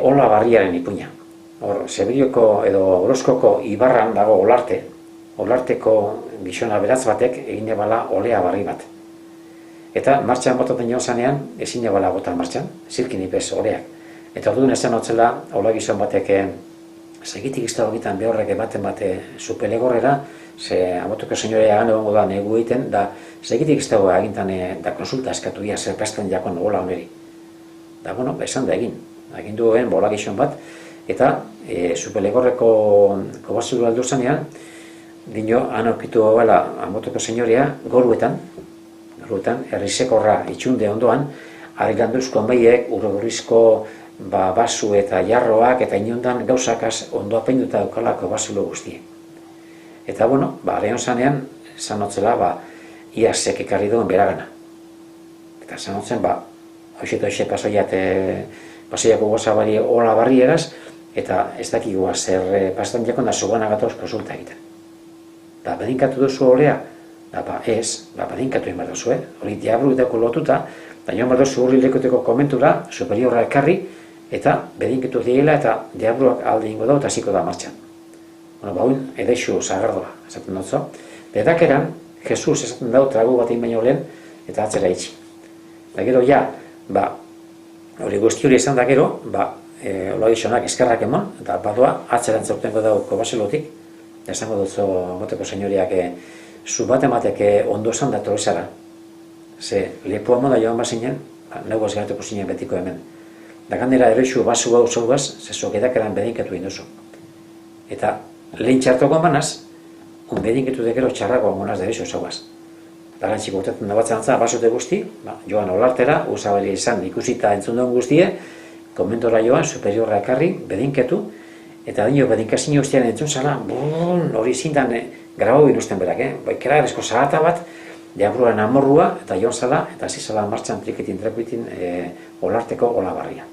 ola barriaren ipuina. Hor, Sebirioko edo Orozkoko ibarran dago olarte, olarteko gizona beratz batek egin ebala olea barri bat. Eta martxan botaten joan zanean, ezin ebala botan martxan, zirkin ipez oleak. Eta orduan esan hotzela, ola gizon batek segitik iztago egiten behorrek ematen bate zupelegorrera, ze amotuko senyorea gane gongo da negu egiten, da segitik iztago egintan da konsulta eskatu ia zer pasten jakon ola oneri. Da, bueno, esan da egin duen ola gizon bat, eta zupelegorreko kobazulu aldu zanean, dino, han aurkitu gala amotuko senyorea goruetan, herrisekorra itxunde ondoan, arilanduzko meiek, urogurrizko basu eta jarroak eta inondan gauzakaz ondo apainduta daukalako basulo guztie. Eta, bueno, lehen zanean, zanotzela, ia sek ekarri duen beragana. Eta zanotzen, hoxe pasaiako gozabari hola barri eraz, eta ez dakigua zer pastan jakon da zugana gatoz konsulta egiten. Da, bedinkatu duzu olea? Ez, bedinkatu egin behar duzu, hori diabru edako lotuta, da joan behar duzu hurri lekoteko komentura, superiorra ekarri, eta bedinkatu diela eta diabruak alde ingo da eta hasiko da martxan. Bueno, baun, edexu zagardoa, esaten dutzo. Bedakeran, Jesus esaten dau tragu bat egin baino lehen, eta atzera itxi. Da gero, hori guzti hori esan da gero, hola gizonak eskerrak eman, eta badoa, atzera entzautengo dau kobaselotik, esango dutzo moteko senyoriak, zu bat emateke ondo esan da torezara. Ze, lepo amoda joan bazinen, nago ez garatuko zinen betiko hemen. Da gandera eroizu basu hau zauaz, zezok edakeran bedinkatu induzu. Eta lehen txartoko emanaz, bedinkatu dekero txarrako amonaz derezu zauaz. Darantxiko urtetan dabatzen antza, basote guzti, joan olartera, usabali izan ikusita entzun duen guztie, komentora joan, superiorra ekarri, bedinkatu, eta dino bedinkazin guztian entzun zala, hori zindan grabau irusten berak, Baikera eresko zahata bat, diabruaren amorrua, eta joan zala, eta hasi zala martxan triketin trekuitin olarteko ola barria.